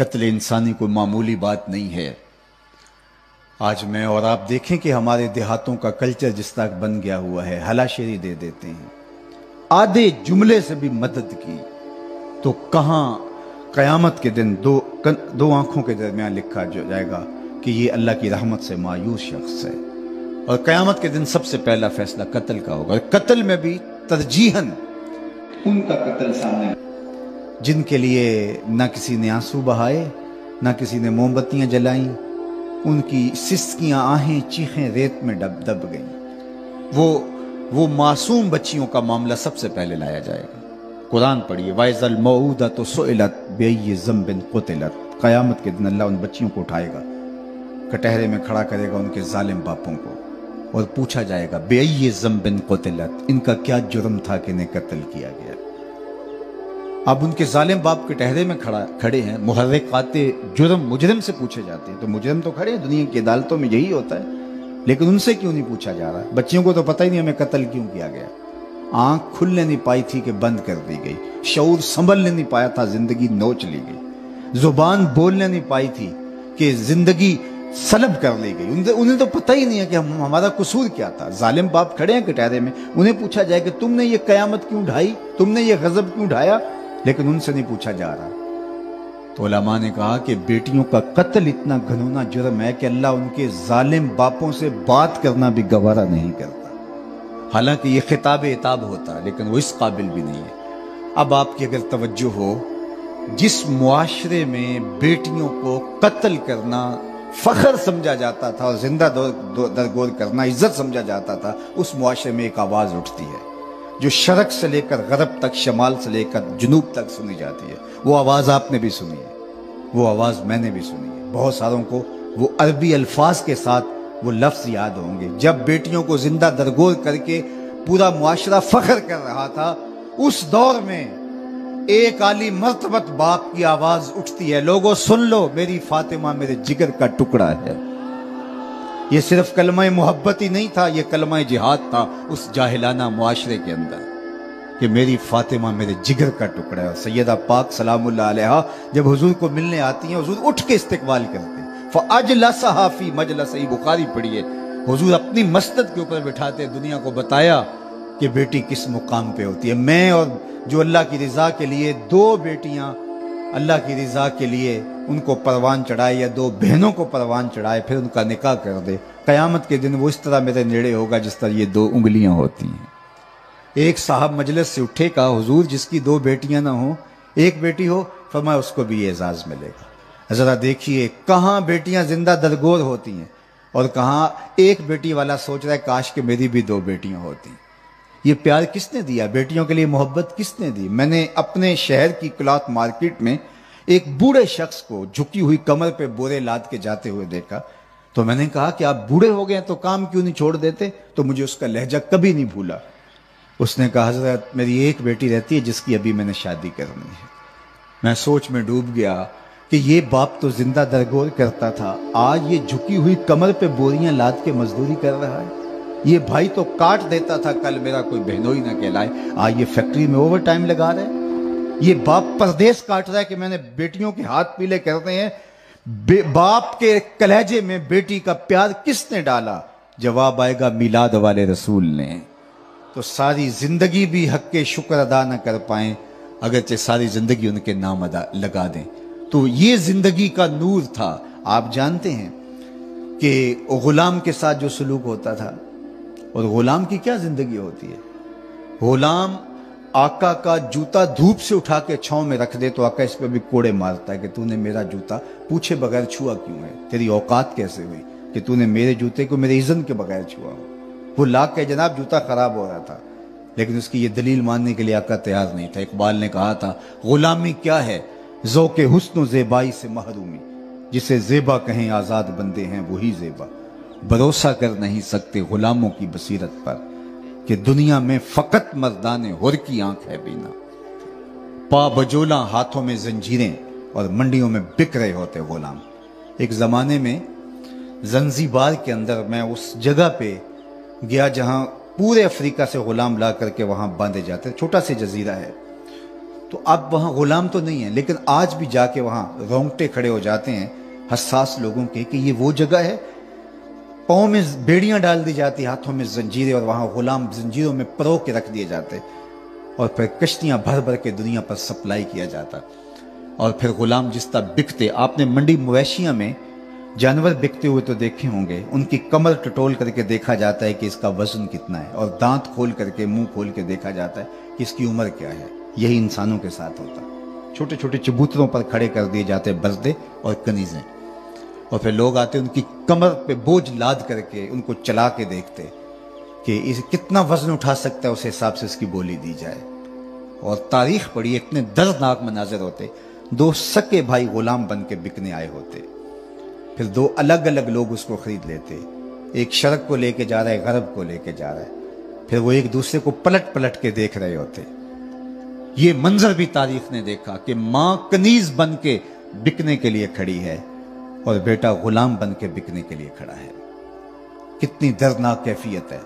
قتل انسانی کوئی معمولی بات نہیں ہے۔ آج میں اور آپ دیکھیں کہ ہمارے دیہاتوں کا کلچر جس طرح بن گیا ہوا ہے، ہلا شیری دے دیتے ہیں، آدھے جملے سے بھی مدد کی تو کہاں قیامت کے دن دو آنکھوں کے درمیان لکھا جائے گا کہ یہ اللہ کی رحمت سے مایوس شخص ہے، اور قیامت کے دن سب سے پہلا فیصلہ قتل کا ہوگا۔ اور قتل میں بھی ترجیحاً ان کا قتل سامنے جن کے لیے نہ کسی نے آنسو بہائے، نہ کسی نے موم بتیاں جلائیں، ان کی سسکیاں آہیں چیخیں ریت میں دب گئیں۔ وہ معصوم بچیوں کا معاملہ سب سے پہلے لایا جائے گا۔ قرآن پڑھیے، وَإِذَا الْمَوْءُودَةُ سُئِلَتْ بِأَيِّ ذَنبٍ قُتِلَتْ۔ قیامت کے دن اللہ ان بچیوں کو اٹھائے گا، کٹہرے میں کھڑا کرے گا ان کے ظالم باپوں کو، اور پوچھا جائے گا بِأَيِّ ذَنبٍ قُتِلَتْ، ان کا کیا جرم تھا کہ انہیں قتل کیا گیا۔ اب ان کے ظالم باپ کٹہرے میں کھڑے ہیں، محرکات جرم مجرم سے پوچھے جاتے ہیں، تو مجرم تو کھڑے ہیں، دنیا کی عدالتوں میں یہی ہوتا ہے، لیکن ان سے کیوں نہیں پوچھا جا رہا؟ بچیوں کو تو پتہ ہی نہیں ہمیں قتل کیوں کیا گیا۔ آنکھ کھلنے نہیں پائی تھی کہ بند کر دی گئی، شعور سنبھلنے نہیں پایا تھا، زندگی نوچ لی گئی، زبان بولنے نہیں پائی تھی کہ زندگی سلب کر لی گئی۔ انہیں تو پتہ ہی نہیں ہے کہ ہمارا قصور کیا تھا۔ ظالم باپ کھڑے ہیں کٹہرے میں، انہیں پوچھا جائے کہ تم نے یہ قیامت کیوں ڈھائی، تم نے یہ غضب کیوں ڈھایا، لیکن ان سے نہیں پوچھا جا رہا۔ تو علماء نے کہا کہ بیٹیوں کا قتل اتنا گھنونا جرم ہے کہ اللہ ان کے ظالم باپوں سے بات کرنا بھی گوارا نہیں کرتا، حالانکہ یہ خطاب عتاب ہوتا ہے، لیکن وہ اس قابل بھی نہیں ہے۔ اب آپ کی اگر توجہ ہو، جس معاشرے میں بیٹیوں کو قتل کرنا فخر سمجھا جاتا تھا اور زندہ درگور کرنا عزت سمجھا جاتا تھا، اس معاشرے میں ایک آواز اٹھتی ہے جو شرق سے لے کر غرب تک، شمال سے لے کر جنوب تک سنی جاتی ہے۔ وہ آواز آپ نے بھی سنی ہے، وہ آواز میں نے بھی سنی ہے۔ بہت ساروں کو وہ عربی الفاظ کے ساتھ وہ لفظ یاد ہوں گے۔ جب بیٹیوں کو زندہ درگور کر کے پورا معاشرہ فخر کر رہا تھا، اس دور میں ایک عالی مرتبت باپ کی آواز اٹھتی ہے، لوگوں سن لو، میری فاطمہ میرے جگر کا ٹکڑا ہے۔ یہ صرف کلمہ محبت ہی نہیں تھا، یہ کلمہ جہاد تھا اس جاہلانہ معاشرے کے اندر، کہ میری فاطمہ میرے جگر کا ٹکڑا ہے۔ اور سیدہ پاک سلام اللہ علیہا جب حضور کو ملنے آتی ہیں، حضور اٹھ کے استقبال کرتے ہیں۔ فَأَجْلَسَهَا فِي مَجْلَسِهِ، بخاری پڑھیے، حضور اپنی مسند کے اوپر بٹھاتے دنیا کو بتایا کہ بیٹی کس مقام پہ ہوتی ہے۔ میں اور جو اللہ کی رضا کے لیے دو بیٹیاں اللہ کی رضا کے لیے ان کو پروان چڑھائے، یا دو بہنوں کو پروان چڑھائے، پھر ان کا نکاح کر دے، قیامت کے دن وہ اس طرح میرے نیڑے ہوگا جس طرح یہ دو انگلیاں ہوتی ہیں۔ ایک صاحب مجلس سے اٹھے، کہا حضور جس کی دو بیٹیاں نہ ہوں، ایک بیٹی ہو، فرمایا اس کو بھی یہ اعزاز ملے گا۔ ذرا دیکھیے کہاں بیٹیاں زندہ درگور ہوتی ہیں، اور کہاں ایک بیٹی والا سوچ رہا ہے کاش کہ میری بھی دو بیٹیاں ہوتی۔ یہ پیار کس نے دیا؟ بیٹیوں کے لیے محبت کس نے دی؟ میں نے اپنے شہر کی کلاتھ مارکیٹ میں ایک بوڑھے شخص کو جھکی ہوئی کمر پہ بورے لاد کے جاتے ہوئے دیکھا، تو میں نے کہا کہ آپ بوڑھے ہو گئے ہیں تو کام کیوں نہیں چھوڑ دیتے؟ تو مجھے اس کا لہجہ کبھی نہیں بھولا۔ اس نے کہا حضرت میری ایک بیٹی رہتی ہے جس کی ابھی میں نے شادی کرنی ہے۔ میں سوچ میں ڈوب گیا کہ یہ باپ تو زندہ درگور کرتا تھا، آج یہ جھکی ہوئی کمر پہ بوریاں لاد کے مزدوری کر رہا ہے۔ یہ بھائی تو کاٹ دیتا تھا کل میرا کوئی بہنوئی نہ کہلائے، آج یہ فیکٹری میں اوور ٹائم لگا رہے ہیں۔ یہ باپ پردیس کاٹ رہا ہے کہ میں نے بیٹیوں کے ہاتھ پیلے کرتے ہیں۔ باپ کے کلیجے میں بیٹی کا پیار کس نے ڈالا؟ جواب آئے گا میلاد والے رسول نے۔ تو ساری زندگی بھی حق کے شکر ادا نہ کر پائیں، اگرچہ ساری زندگی ان کے نام لگا دیں۔ تو یہ زندگی کا نور تھا۔ آپ جانتے ہیں کہ غلام کے ساتھ جو سلوک ہوتا تھا، اور غلام کی کیا زندگی ہوتی ہے؟ غلام آقا کا جوتا دھوپ سے اٹھا کے چھاؤں میں رکھ دے تو آقا اس پہ بھی کوڑے مارتا ہے کہ تو نے میرا جوتا پوچھے بغیر چھوا کیوں ہے؟ تیری اوقات کیسے ہوئی کہ تو نے میرے جوتے کو میرے اذن کے بغیر چھوا ہو؟ وہ لا کے جناب جوتا خراب ہو رہا تھا، لیکن اس کی یہ دلیل ماننے کے لیے آقا تیار نہیں تھا۔ اقبال نے کہا تھا غلامی کیا ہے ذوق حسن و زیبائی سے محرومی، جسے زیبا کہیں آزاد بندے ہیں وہی زیبا، بھروسہ کر نہیں سکتے غلاموں کی بصیرت پر کہ دنیا میں فقط مردان حر کی آنکھ ہے بینا، پا بجولاں ہاتھوں میں زنجیریں اور منڈیوں میں بک رہے ہوتے غلام۔ ایک زمانے میں زنزیبار کے اندر میں اس جگہ پہ گیا جہاں پورے افریقہ سے غلام لا کر کے وہاں باندھے جاتے، چھوٹا سے جزیرہ ہے۔ تو اب وہاں غلام تو نہیں ہے، لیکن آج بھی جا کے وہاں رونگٹے کھڑے ہو جاتے ہیں حساس لوگوں کے کہ یہ وہ جگہ ہے، پاؤں میں بیڑیاں ڈال دی جاتی، ہاتھوں میں زنجیریں، اور وہاں غلام زنجیروں میں پرو کے رکھ دیے جاتے، اور پھر کشتیاں بھر بھر کے دنیا پر سپلائی کیا جاتا، اور پھر غلام جس طرح بکتے۔ آپ نے منڈی مویشیاں میں جانور بکتے ہوئے تو دیکھے ہوں گے، ان کی کمر ٹٹول کر کے دیکھا جاتا ہے کہ اس کا وزن کتنا ہے، اور دانت کھول کر کے، منہ کھول کے دیکھا جاتا ہے کہ اس کی عمر کیا ہے۔ یہی انسانوں کے ساتھ ہوتا، چھوٹے چھوٹے چبوتروں پر کھڑے کر دیے جاتے بردے اور کنیزیں، اور پھر لوگ آتے ان کی کمر پہ بوجھ لاد کر کے ان کو چلا کے دیکھتے کہ اس کتنا وزن اٹھا سکتا ہے، اس حساب سے اس کی بولی دی جائے۔ اور تاریخ پڑھی، اتنے دردناک مناظر ہوتے، دو سکے بھائی غلام بن کے بکنے آئے ہوتے، پھر دو الگ الگ لوگ اس کو خرید لیتے، ایک شرق کو لے کے جا رہا ہے، غرب کو لے کے جا رہا ہے، پھر وہ ایک دوسرے کو پلٹ پلٹ کے دیکھ رہے ہوتے۔ یہ منظر بھی تاریخ نے دیکھا کہ ماں کنیز بن کے بکنے کے لیے کھڑی ہے اور بیٹا غلام بن کے بکنے کے لیے کھڑا ہے۔ کتنی دردناک کیفیت ہے۔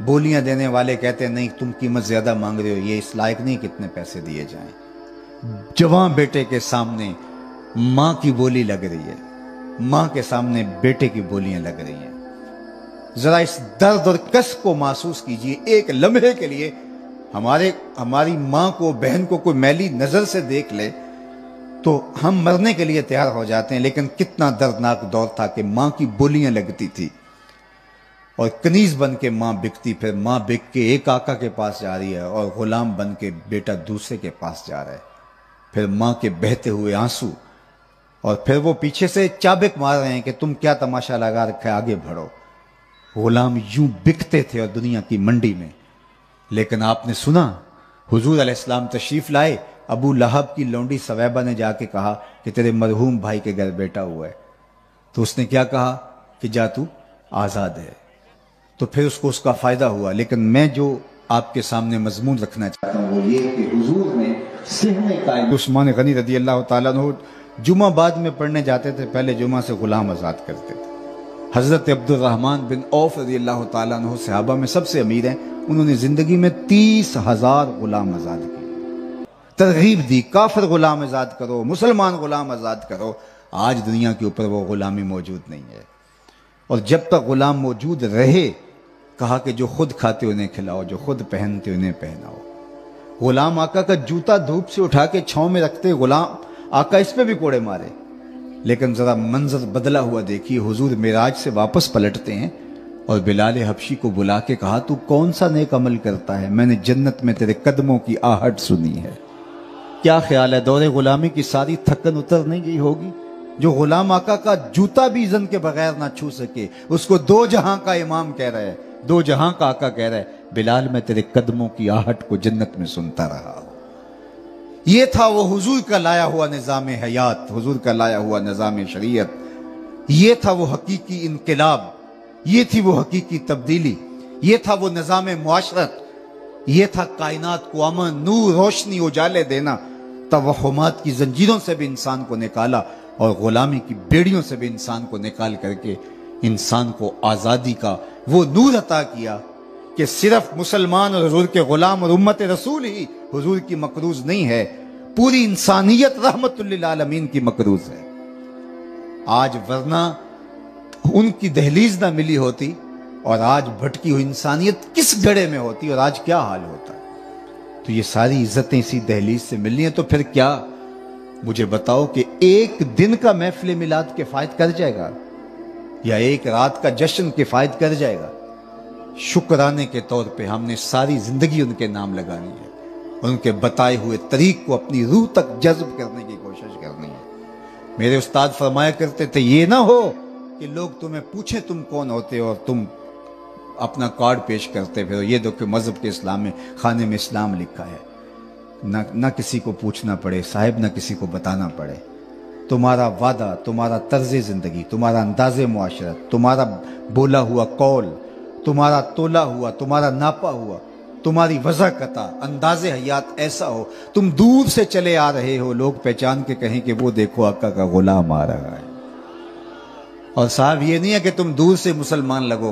بولیاں دینے والے کہتے ہیں نہیں تم قیمت زیادہ مانگ رہے ہو، یہ اس لائق نہیں کتنے پیسے دیے جائیں۔ جوان بیٹے کے سامنے ماں کی بولی لگ رہی ہے، ماں کے سامنے بیٹے کی بولیاں لگ رہی ہیں۔ ذرا اس درد اور کس کو محسوس کیجئے، ایک لمحے کے لیے ہماری ماں کو، بہن کو کوئی میلی نظر سے دیکھ لے تو ہم مرنے کے لیے تیار ہو جاتے ہیں، لیکن کتنا دردناک دور تھا کہ ماں کی بولیاں لگتی تھی اور کنیز بن کے ماں بکتی، پھر ماں بک کے ایک آقا کے پاس جا رہی ہے اور غلام بن کے بیٹا دوسرے کے پاس جا رہا ہے، پھر ماں کے بہتے ہوئے آنسو، اور پھر وہ پیچھے سے چابک مار رہے ہیں کہ تم کیا تماشا لگا رکھا ہے، آگے بڑھو۔ غلام یوں بکتے تھے اور دنیا کی منڈی میں، لیکن آپ نے سنا حضور علیہ السلام تشریف لائے، ابو لہب کی لونڈی سویبہ نے جا کے کہا کہ تیرے مرحوم بھائی کے گھر بیٹا ہوا ہے، تو اس نے کیا کہا کہ جا تو آزاد ہے، تو پھر اس کو اس کا فائدہ ہوا۔ لیکن میں جو آپ کے سامنے مضمون رکھنا چاہتا ہوں وہ یہ کہ حضور نے صحن قائم، عثمان غنی رضی اللہ تعالیٰ عنہ جمعہ بعد میں پڑھنے جاتے تھے، پہلے جمعہ سے غلام آزاد کرتے تھے۔ حضرت عبد الرحمن بن عوف رضی اللہ تعالیٰ عنہ صحابہ میں سب سے امیر ہیں، انہوں نے زندگی میں 30,000 غلام آزاد کیے، ترغیب دی کافر غلام آزاد کرو، مسلمان غلام آزاد کرو۔ آج دنیا کے اوپر وہ غلامی موجود نہیں ہے، اور جب تک غلام موجود رہے کہا کہ جو خود کھاتے انہیں کھلاؤ، جو خود پہنتے انہیں پہناؤ۔ غلام آقا کا جوتا دھوپ سے اٹھا کے چھاؤں میں رکھتے، غلام آقا اس پہ بھی کوڑے مارے، لیکن ذرا منظر بدلا ہوا دیکھیے، حضور معراج سے واپس پلٹتے ہیں اور بلال حبشی کو بلا کے کہا تو کون سا نیک عمل کرتا ہے، میں نے جنت میں تیرے قدموں کی آہٹ سنی ہے۔ کیا خیال ہے دور غلامی کی ساری تھکن اتر نہیں گئی ہوگی؟ جو غلام آقا کا جوتا بھی اذن کے بغیر نہ چھو سکے، اس کو دو جہاں کا امام کہہ رہا ہے، دو جہاں کا آقا کہہ رہا ہے بلال میں تیرے قدموں کی آہٹ کو جنت میں سنتا رہا ہوں۔ یہ تھا وہ حضور کا لایا ہوا نظام حیات، حضور کا لایا ہوا نظام شریعت، یہ تھا وہ حقیقی انقلاب، یہ تھی وہ حقیقی تبدیلی، یہ تھا وہ نظام معاشرت، یہ تھا کائنات کو امن، نور، روشنی، اجالے دینا۔ توہمات کی زنجیروں سے بھی انسان کو نکالا اور غلامی کی بیڑیوں سے بھی انسان کو نکال کر کے انسان کو آزادی کا وہ نور عطا کیا کہ صرف مسلمان اور حضور کے غلام اور امت رسول ہی حضور کی مقروض نہیں ہے، پوری انسانیت رحمت للعالمین کی مقروض ہے۔ آج ورنہ ان کی دہلیز نہ ملی ہوتی اور آج بھٹکی ہوئی انسانیت کس گڑھے میں ہوتی اور آج کیا حال ہوتا۔ تو یہ ساری عزتیں اسی دہلیز سے ملنی ہیں، تو پھر کیا مجھے بتاؤ کہ ایک دن کا محفل میلاد کفایت کر جائے گا یا ایک رات کا جشن کفایت کر جائے گا؟ شکرانے کے طور پہ ہم نے ساری زندگی ان کے نام لگانی ہے، ان کے بتائے ہوئے طریق کو اپنی روح تک جذب کرنے کی کوشش کرنی ہے۔ میرے استاد فرمایا کرتے تھے یہ نہ ہو کہ لوگ تمہیں پوچھیں تم کون ہوتے اور تم اپنا کارڈ پیش کرتے پھر یہ دو کہ مذہب کے اسلام میں خانے میں اسلام لکھا ہے، نہ کسی کو پوچھنا پڑے صاحب، نہ کسی کو بتانا پڑے۔ تمہارا وعدہ، تمہارا طرز زندگی، تمہارا انداز معاشرت، تمہارا بولا ہوا قول، تمہارا تولا ہوا، تمہارا ناپا ہوا، تمہاری وضع قطع، انداز حیات ایسا ہو تم دور سے چلے آ رہے ہو، لوگ پہچان کے کہیں کہ وہ دیکھو آقا کا غلام آ رہا ہے۔ اور صاحب یہ نہیں ہے کہ تم دور سے مسلمان لگو،